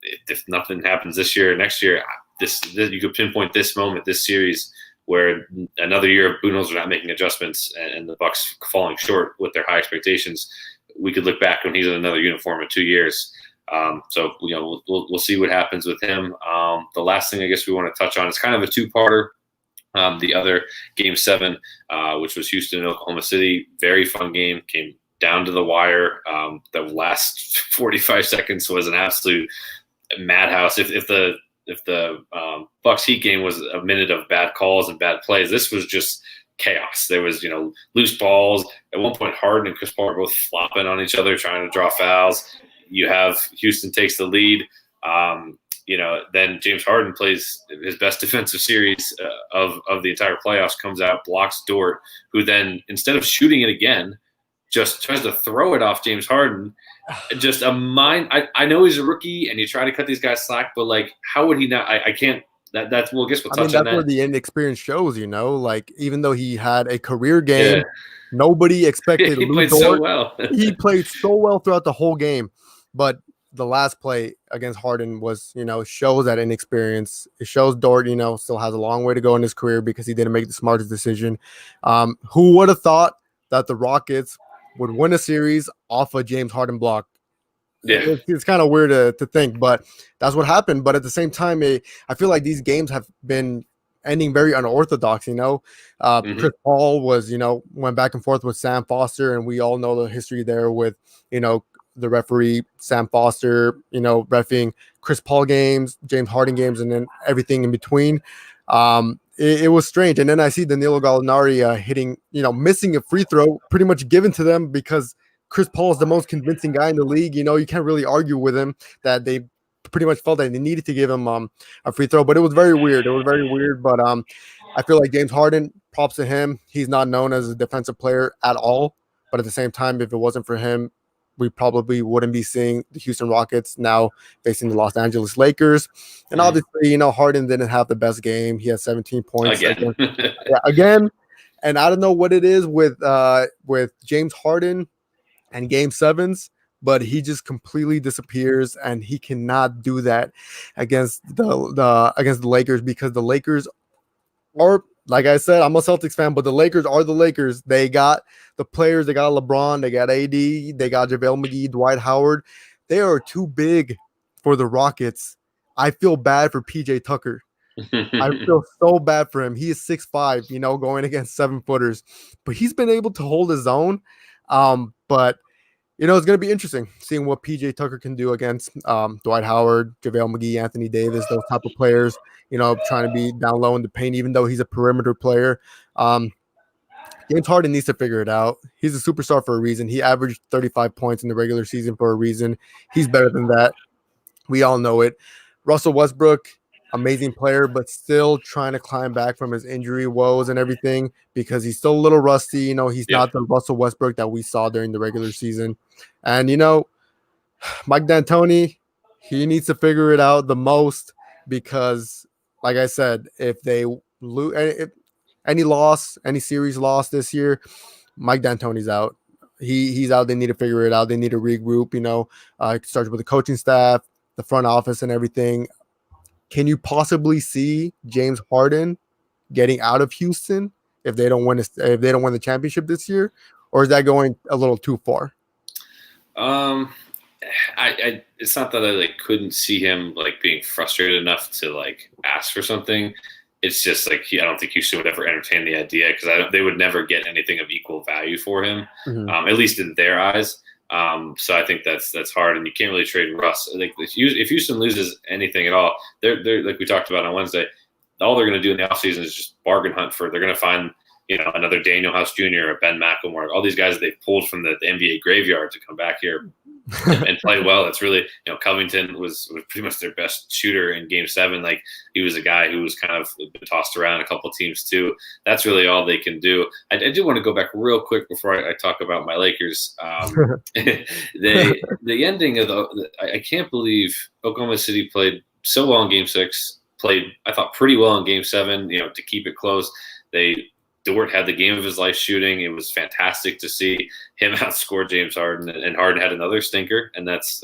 Speaker 1: If nothing happens this year or next year, this you could pinpoint this moment, this series, where another year of Budenholzer not making adjustments and the Bucks falling short with their high expectations. We could look back when he's in another uniform in 2 years. So we'll see what happens with him. The last thing I guess we want to touch on is kind of a two-parter. The other Game 7, which was Houston and Oklahoma City, very fun game, came down to the wire. The last 45 seconds was an absolute madhouse. If the Bucks Heat game was a minute of bad calls and bad plays, this was just chaos. There was loose balls. At one point, Harden and Chris Paul were both flopping on each other, trying to draw fouls. You have Houston takes the lead. Then James Harden plays his best defensive series of the entire playoffs, comes out, blocks Dort, who then, instead of shooting it again, just tries to throw it off James Harden. Just a mind. I know he's a rookie, and you try to cut these guys slack, but like, how would he not? I can't. That's well. I guess we'll touch on
Speaker 2: That's where
Speaker 1: that.
Speaker 2: the inexperience shows. Like even though he had a career game,
Speaker 1: Yeah,
Speaker 2: nobody expected
Speaker 1: he
Speaker 2: Lou
Speaker 1: played so
Speaker 2: Dort.
Speaker 1: well.
Speaker 2: He played so well throughout the whole game, but the last play against Harden was, shows that inexperience. It shows Dort, still has a long way to go in his career because he didn't make the smartest decision. Who would have thought that the Rockets would win a series off a James Harden block?
Speaker 1: Yeah.
Speaker 2: It's kind of weird to think, but that's what happened. But at the same time, I feel like these games have been ending very unorthodox. Chris Paul was, went back and forth with Sam Foster, and we all know the history there with, the referee Sam Foster, reffing Chris Paul games, James Harden games, and then everything in between. It was strange. And then I see Danilo Gallinari hitting, missing a free throw, pretty much given to them because Chris Paul is the most convincing guy in the league. You can't really argue with him that they pretty much felt that they needed to give him a free throw. But it was very weird. But I feel like James Harden, props to him. He's not known as a defensive player at all. But at the same time, if it wasn't for him, we probably wouldn't be seeing the Houston Rockets now facing the Los Angeles Lakers. And obviously, Harden didn't have the best game. He had 17 points again. And I don't know what it is with James Harden and Game 7s, but he just completely disappears, and he cannot do that against the Lakers, because the Lakers are, like I said, I'm a Celtics fan, but the Lakers are the Lakers. They got the players. They got LeBron. They got AD. They got JaVale McGee, Dwight Howard. They are too big for the Rockets. I feel bad for PJ Tucker. I feel so bad for him. He is 6'5", going against 7-footers, but he's been able to hold his own. But It's going to be interesting seeing what PJ Tucker can do against Dwight Howard, JaVale McGee, Anthony Davis, those type of players, trying to be down low in the paint, even though he's a perimeter player. James Harden needs to figure it out. He's a superstar for a reason. He averaged 35 points in the regular season for a reason. He's better than that. We all know it. Russell Westbrook, amazing player, but still trying to climb back from his injury woes and everything because he's still a little rusty. He's not the Russell Westbrook that we saw during the regular season. And, Mike D'Antoni, he needs to figure it out the most because, like I said, if they lose any series loss this year, Mike D'Antoni's out. He's out. They need to figure it out. They need to regroup. It starts with the coaching staff, the front office, and everything. Can you possibly see James Harden getting out of Houston if they don't win the championship this year, or is that going a little too far?
Speaker 1: It's not that I couldn't see him being frustrated enough to ask for something. It's just I don't think Houston would ever entertain the idea because they would never get anything of equal value for him, at least in their eyes. So I think that's hard, and you can't really trade Russ. If Houston loses anything at all, they're like we talked about on Wednesday, all they're going to do in the offseason is just bargain hunt for. They're going to find another Daniel House Jr. or Ben McLemore, all these guys that they've pulled from the NBA graveyard to come back here and play well. It's really Covington was pretty much their best shooter in Game 7. He was a guy who was kind of been tossed around a couple teams too. That's really all they can do. I do want to go back real quick before I talk about my Lakers. The ending of I can't believe Oklahoma City played so well in Game 6. Played I thought pretty well in Game 7. To keep it close. Dort had the game of his life shooting. It was fantastic to see him outscore James Harden, and Harden had another stinker, and that's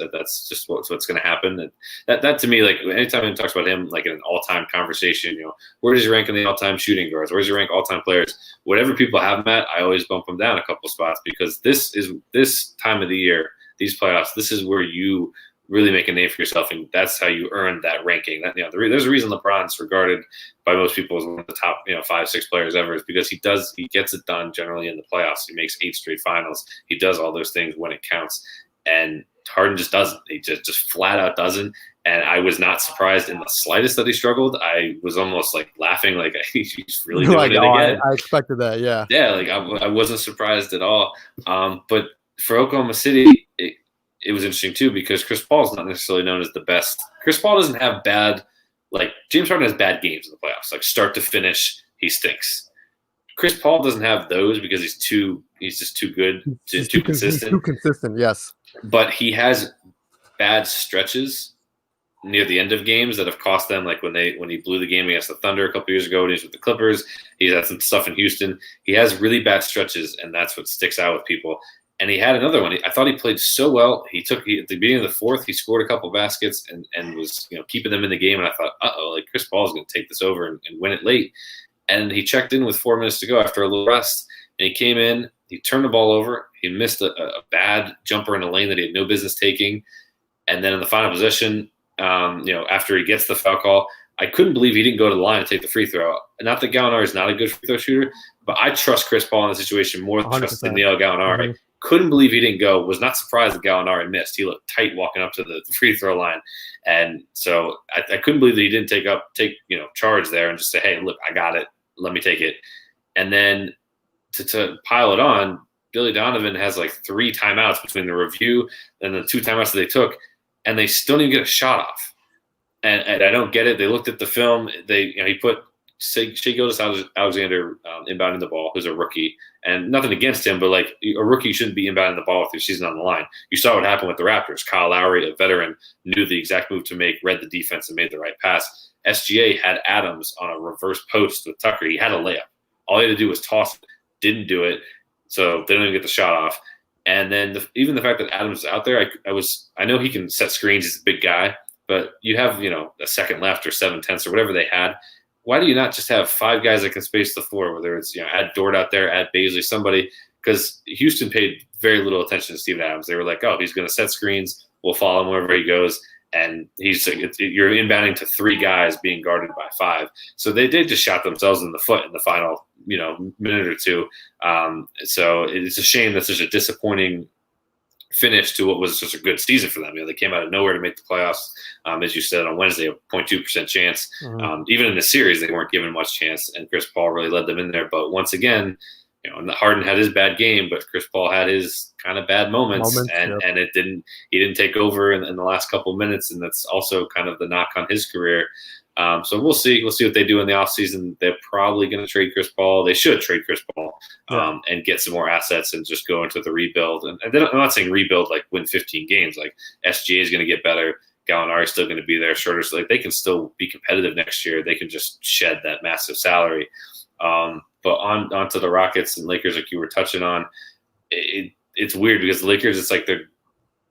Speaker 1: just what's going to happen. And that to me, anytime anyone talks about him, in an all-time conversation, where does he rank in the all-time shooting guards? Where does he rank all-time players? Whatever people have him at, I always bump him down a couple spots because this time of the year, these playoffs, this is where you really make a name for yourself, and that's how you earn that ranking. There's a reason LeBron's regarded by most people as one of the top 5-6 players ever, is because he gets it done generally in the playoffs. He makes 8 straight finals. He does all those things when it counts, and Harden just doesn't. He just flat out doesn't. And I was not surprised in the slightest that he struggled. I was almost laughing, he's really doing it again.
Speaker 2: I expected that, yeah.
Speaker 1: Yeah, I wasn't surprised at all. But for Oklahoma City, it was interesting too because Chris Paul's not necessarily known as the best. Chris Paul doesn't have bad, James Harden has bad games in the playoffs, start to finish, he stinks. Chris Paul doesn't have those because he's just too good, too consistent.
Speaker 2: Too consistent, yes.
Speaker 1: But he has bad stretches near the end of games that have cost them, when he blew the game against the Thunder a couple years ago when he was with the Clippers. He's had some stuff in Houston. He has really bad stretches, and that's what sticks out with people. And he had another one. I thought he played so well. At the beginning of the fourth, he scored a couple baskets and was keeping them in the game. And I thought, Chris Paul is going to take this over and win it late. And he checked in with 4 minutes to go after a little rest. And he came in. He turned the ball over. He missed a bad jumper in a lane that he had no business taking. And then in the final possession, after he gets the foul call, I couldn't believe he didn't go to the line and take the free throw. Not that Gallinari is not a good free throw shooter, but I trust Chris Paul in the situation more than trust Neil Gallinari. Mm-hmm. Couldn't believe he didn't go. Was not surprised that Gallinari missed. He looked tight walking up to the free throw line, and so I couldn't believe that he didn't take charge there and just say, "Hey, look, I got it. Let me take it." And then to pile it on, Billy Donovan has 3 timeouts between the review and the 2 timeouts that they took, and they still didn't get a shot off. And I don't get it. They looked at the film. He put Shai Gilgeous-Alexander inbounding the ball, who's a rookie, and nothing against him, but a rookie shouldn't be inbounding the ball with your season on the line. You saw what happened with the Raptors. Kyle Lowry, a veteran, knew the exact move to make, read the defense, and made the right pass. SGA had Adams on a reverse post with Tucker. He had a layup. All he had to do was toss it. Didn't do it, so they didn't even get the shot off. And then even the fact that Adams was out there, I know he can set screens. He's a big guy, but you have a second left or 7/10 or whatever they had. Why do you not just have 5 guys that can space the floor, whether it's, add Dort out there, add Baisley, somebody, because Houston paid very little attention to Steven Adams. They were like, oh, he's going to set screens. We'll follow him wherever he goes. And you're inbounding to 3 guys being guarded by 5. So they did just shot themselves in the foot in the final, minute or two. So it's a shame that such a disappointing finish to what was just a good season for them. They came out of nowhere to make the playoffs. As you said on Wednesday, a 0.2% chance. Even in the series, they weren't given much chance, and Chris Paul really led them in there. But once again, Harden had his bad game, but Chris Paul had his kind of bad moments, and he didn't take over in the last couple of minutes, and that's also kind of the knock on his career. So we'll see what they do in the offseason. They're probably going to trade Chris Paul. They should trade Chris Paul and get some more assets and just go into the rebuild. And I'm not saying rebuild like win 15 games. Like SGA is going to get better. Gallinari is still going to be there. Schroeder's like they can still be competitive next year. They can just shed that massive salary. But on to the Rockets and Lakers, like you were touching on, it's weird because the Lakers, it's like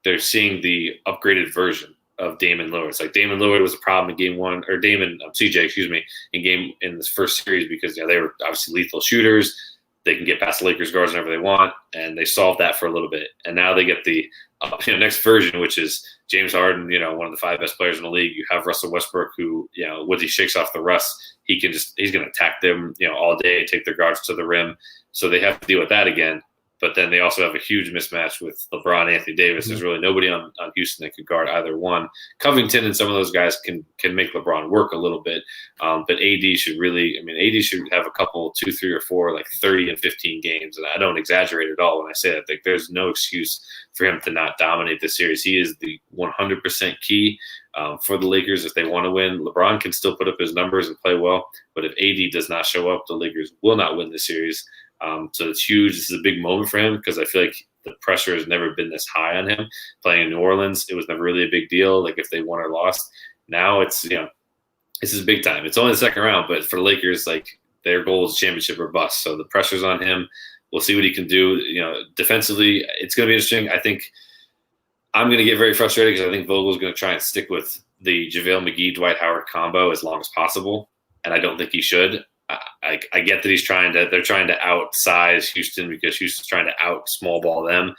Speaker 1: they're seeing the upgraded version of Damian Lillard. It's like Damian Lillard was a problem in game one, or CJ, in this first series because they were obviously lethal shooters. They can get past the Lakers guards whenever they want, and they solved that for a little bit. And now they get the next version, which is James Harden, one of the 5 best players in the league. You have Russell Westbrook, who once he shakes off the rust, he's going to attack them all day, take their guards to the rim. So they have to deal with that again. But then they also have a huge mismatch with LeBron, Anthony Davis. There's really nobody on Houston that could guard either one. Covington and some of those guys can make LeBron work a little bit. But AD should have a couple, 2, 3, or 4, like 30 and 15 games. And I don't exaggerate at all when I say that. Like, there's no excuse for him to not dominate this series. He is the 100% key for the Lakers if they want to win. LeBron can still put up his numbers and play well. But if AD does not show up, the Lakers will not win the series. So it's huge. This is a big moment for him because I feel like the pressure has never been this high on him. Playing in New Orleans, it was never really a big deal. Like if they won or lost, now it's this is big time. It's only the second round, but for the Lakers, like their goal is championship or bust. So the pressure's on him. We'll see what he can do. Defensively, it's going to be interesting. I think I'm going to get very frustrated because I think Vogel's going to try and stick with the JaVale McGee, Dwight Howard combo as long as possible, and I don't think he should. I get that they're trying to outsize Houston because Houston's trying to out small ball them,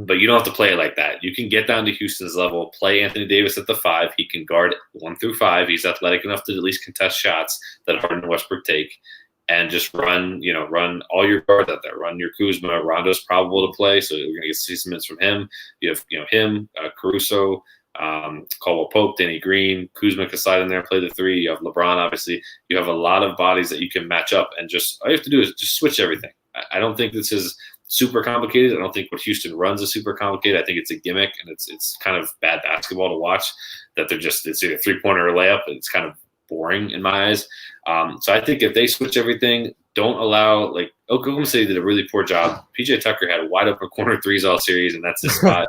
Speaker 1: but you don't have to play it like that. You can get down to Houston's level, play Anthony Davis at the 5. He can guard 1 through 5. He's athletic enough to at least contest shots that Harden and Westbrook take, and just run all your guards out there. Run your Kuzma. Rondo's probable to play, so you're going to get 6 minutes from him. You have him, Caruso, Caldwell Pope, Danny Green, Kuzma can slide in there and play the 3. You have LeBron, obviously. You have a lot of bodies that you can match up, and just all you have to do is just switch everything. I don't think this is super complicated. I don't think what Houston runs is super complicated. I think it's a gimmick, and it's kind of bad basketball to watch. That it's either 3-pointer or layup. It's kind of boring in my eyes. So I think if they switch everything, don't allow Oklahoma City did a really poor job. PJ Tucker had wide open corner 3s all series, and that's his spot.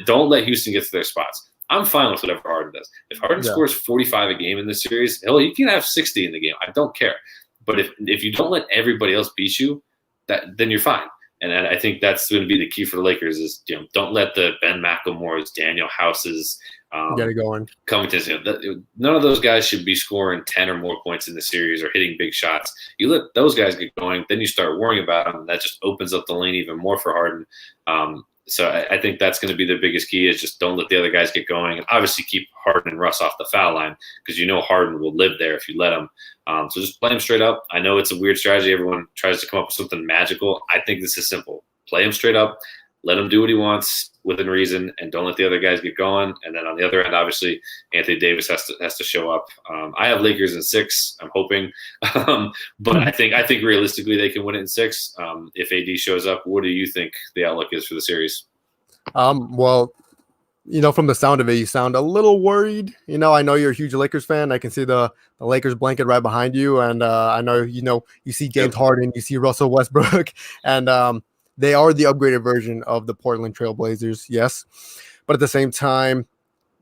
Speaker 1: Don't let Houston get to their spots. I'm fine with whatever Harden does. If Harden scores 45 a game in this series, he can have 60 in the game. I don't care. But if you don't let everybody else beat you, then you're fine. And I think that's going to be the key for the Lakers is don't let the Ben McLemores, Daniel Houses,
Speaker 2: get it going.
Speaker 1: Covington. None of those guys should be scoring 10 or more points in the series or hitting big shots. You let those guys get going, then you start worrying about them, and that just opens up the lane even more for Harden. So I think that's going to be the biggest key is just don't let the other guys get going. And obviously keep Harden and Russ off the foul line because Harden will live there if you let him. So just play him straight up. I know it's a weird strategy. Everyone tries to come up with something magical. I think this is simple. Play him straight up. Let him do what he wants within reason, and don't let the other guys get going. And then on the other end, obviously, Anthony Davis has to show up. I have Lakers in 6. I'm hoping, but I think realistically they can win it in 6. If AD shows up, what do you think the outlook is for the series?
Speaker 2: Well, from the sound of it, you sound a little worried. I know you're a huge Lakers fan. I can see the Lakers blanket right behind you, and I know you see James Harden, you see Russell Westbrook, and they are the upgraded version of the Portland Trail Blazers, yes. But at the same time,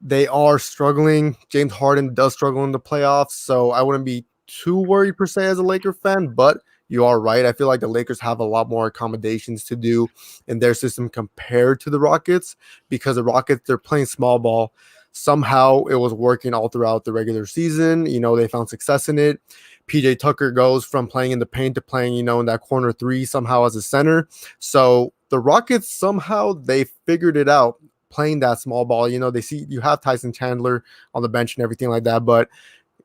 Speaker 2: they are struggling. James Harden does struggle in the playoffs, so I wouldn't be too worried per se as a Laker fan, but you are right. I feel like the Lakers have a lot more accommodations to do in their system compared to the Rockets because the Rockets, they're playing small ball. Somehow it was working all throughout the regular season. They found success in it. PJ Tucker goes from playing in the paint to playing, in that corner 3 somehow as a center. So the Rockets somehow they figured it out playing that small ball. They see you have Tyson Chandler on the bench and everything like that, but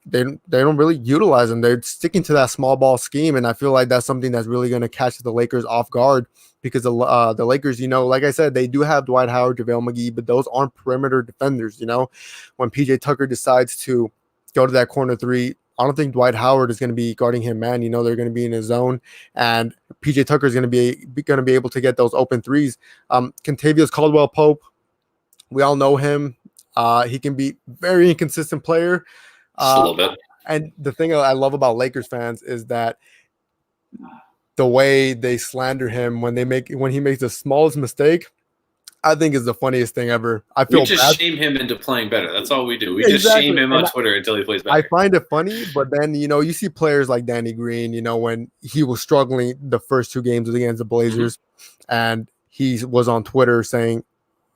Speaker 2: they don't really utilize them. They're sticking to that small ball scheme, and I feel like that's something that's really going to catch the Lakers off guard because the Lakers, like I said, they do have Dwight Howard, JaVale McGee, but those aren't perimeter defenders. When PJ Tucker decides to go to that corner three, I don't think Dwight Howard is going to be guarding him, man. They're going to be in his zone, and PJ Tucker is going to be able to get those open threes. Contavious Caldwell Pope, we all know him. He can be very inconsistent player.
Speaker 1: Just a little bit.
Speaker 2: And the thing I love about Lakers fans is that the way they slander him when he makes the smallest mistake, I think is the funniest thing ever.
Speaker 1: We just shame him into playing better. That's all we do. We just shame him on Twitter until he plays better.
Speaker 2: I find it funny, but then you see players like Danny Green, when he was struggling the first 2 games against the Blazers, and he was on Twitter saying,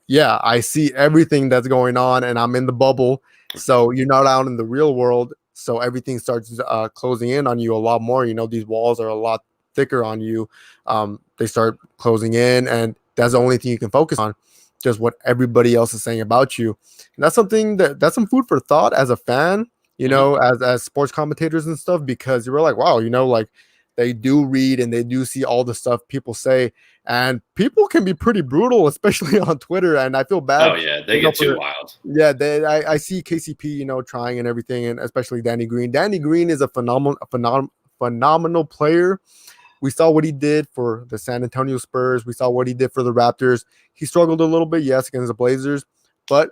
Speaker 2: yeah, I see everything that's going on, and I'm in the bubble. So you're not out in the real world. So everything starts closing in on you a lot more. These walls are a lot thicker on you. They start closing in, and that's the only thing you can focus on, just what everybody else is saying about you. And that's something that's some food for thought as a fan, as sports commentators and stuff, because you're like, wow, like they do read and they do see all the stuff people say, and people can be pretty brutal, especially on Twitter. And I feel bad.
Speaker 1: Oh yeah, they get too wild.
Speaker 2: Yeah, I see KCP, trying and everything, and especially Danny Green. Danny Green is a phenomenal player. We saw what he did for the San Antonio Spurs. We saw what he did for the Raptors. He struggled a little bit, yes, against the Blazers, but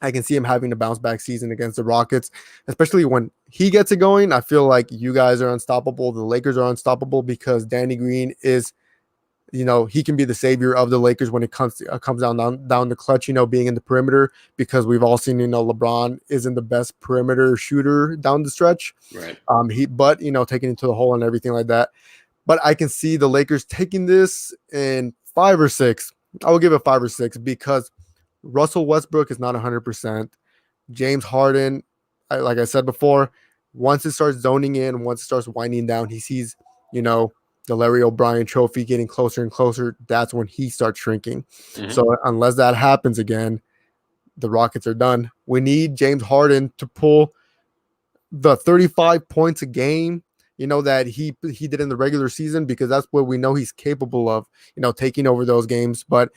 Speaker 2: I can see him having a bounce back season against the Rockets, especially when he gets it going. I feel like you guys are unstoppable. The Lakers are unstoppable because Danny Green is, he can be the savior of the Lakers when it comes down the clutch, being in the perimeter, because we've all seen, LeBron isn't the best perimeter shooter down the stretch.
Speaker 1: Right.
Speaker 2: But taking it to the hole and everything like that. But I can see the Lakers taking this in 5 or 6. I will give it 5 or 6 because Russell Westbrook is not 100%. James Harden, like I said before, once it starts zoning in, once it starts winding down, he sees, the Larry O'Brien trophy getting closer and closer. That's when he starts shrinking. Mm-hmm. So unless that happens again, the Rockets are done. We need James Harden to pull the 35 points a game, that he did in the regular season, because that's what we know he's capable of, taking over those games. But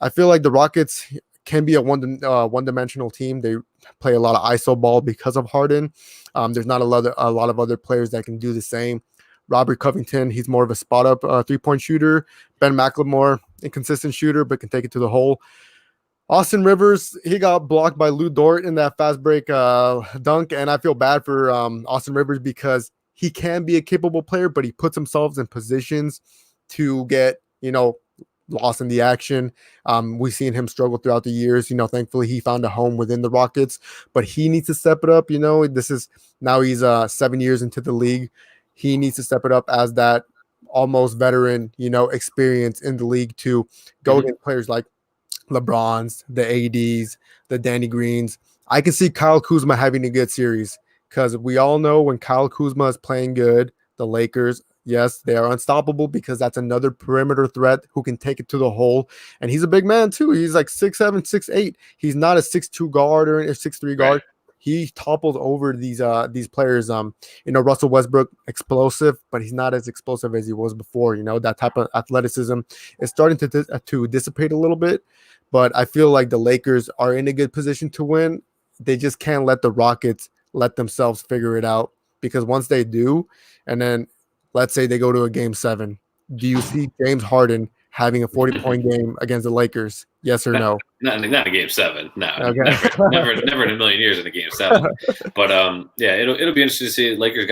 Speaker 2: I feel like the Rockets can be a one-dimensional team. They play a lot of ISO ball because of Harden. There's not a lot of other players that can do the same. Robert Covington, he's more of a spot-up three-point shooter. Ben McLemore, inconsistent shooter, but can take it to the hole. Austin Rivers, he got blocked by Lou Dort in that fast break dunk, and I feel bad for Austin Rivers because he can be a capable player, but he puts himself in positions to get, lost in the action. We've seen him struggle throughout the years. Thankfully he found a home within the Rockets, but he needs to step it up. Now he's 7 years into the league. He needs to step it up as that almost veteran, experience in the league to go against players like LeBrons, the ADs, the Danny Greens. I can see Kyle Kuzma having a good series, because we all know when Kyle Kuzma is playing good, the Lakers, yes, they are unstoppable, because that's another perimeter threat who can take it to the hole. And he's a big man too. He's like 6'7", 6'8". He's not a 6'2" guard or a 6'3" guard. Right. He topples over these players. Russell Westbrook, explosive, but he's not as explosive as he was before. That type of athleticism is starting to dissipate a little bit. But I feel like the Lakers are in a good position to win. They just can't let the Rockets let themselves figure it out, because once they do, and then let's say they go to a game 7, do you see James Harden having a 40-point game against the Lakers? Yes or no?
Speaker 1: Not a game 7. No, okay. never in a million years in a game 7. But yeah, it'll be interesting to see. Lakers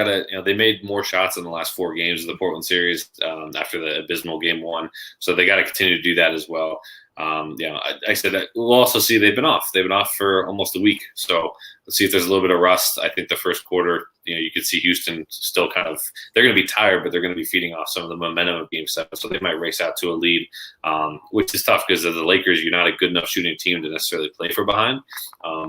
Speaker 1: they made more shots in the last 4 games of the Portland series after the abysmal game 1, so they got to continue to do that as well. I said that we'll also see they've been off. They've been off for almost a week. So let's see if there's a little bit of rust. I think the first quarter, you could see Houston still they're going to be tired, but they're going to be feeding off some of the momentum of game 7. So they might race out to a lead, which is tough because of the Lakers. You're not a good enough shooting team to necessarily play for behind,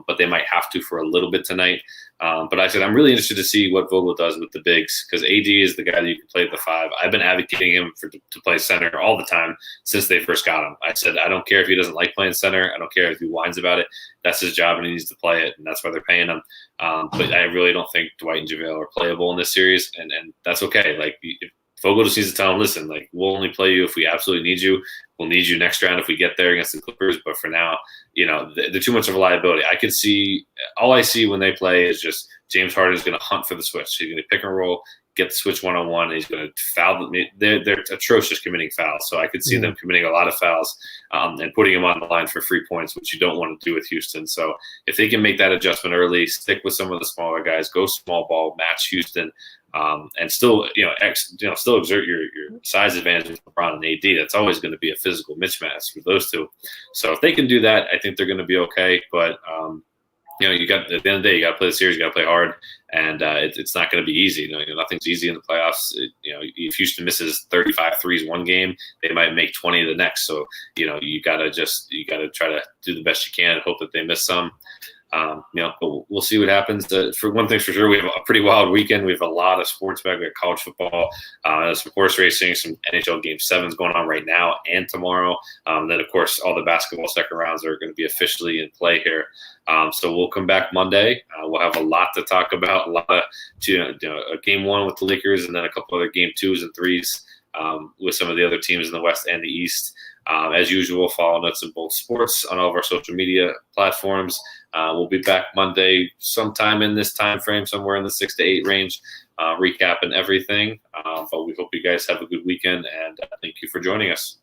Speaker 1: but they might have to for a little bit tonight. But I said I'm really interested to see what Vogel does with the bigs, because AD is the guy that you can play at the 5. I've been advocating him to play center all the time since they first got him. I said I don't care if he doesn't like playing center. I don't care if he whines about it. That's his job, and he needs to play it, and that's why they're paying him. But I really don't think Dwight and JaVale are playable in this series, and that's okay. Like, if Vogel just needs to tell him, listen, like, we'll only play you if we absolutely need you. We'll need you next round if we get there against the Clippers. But for now, they're too much of a liability. All I see when they play is just James Harden's going to hunt for the switch. He's going to pick and roll, get the switch one-on-one, and he's going to foul. They're atrocious committing fouls. So I could see them committing a lot of fouls and putting them on the line for free points, which you don't want to do with Houston. So if they can make that adjustment early, stick with some of the smaller guys, go small ball, match Houston, and still, still exert your size advantage with LeBron and AD. That's always going to be a physical mismatch with those two. So if they can do that, I think they're going to be okay. But you got, at the end of the day, you got to play the series, you got to play hard, and it's not going to be easy. Nothing's easy in the playoffs. If Houston misses 35 threes one game, they might make 20 the next. So you got to try to do the best you can and hope that they miss some. But we'll see what happens. For one thing for sure, we have a pretty wild weekend. We have a lot of sports back. We have college football, some horse racing, some NHL Game 7s going on right now and tomorrow. Then, of course, all the basketball second rounds are going to be officially in play here. So we'll come back Monday. We'll have a lot to talk about, a Game 1 with the Lakers, and then a couple other Game 2s and 3s with some of the other teams in the West and the East. As usual, follow Nuts and Bolts Sports on all of our social media platforms. We'll be back Monday sometime in this time frame, somewhere in the 6 to 8 range, recapping everything. But we hope you guys have a good weekend, and thank you for joining us.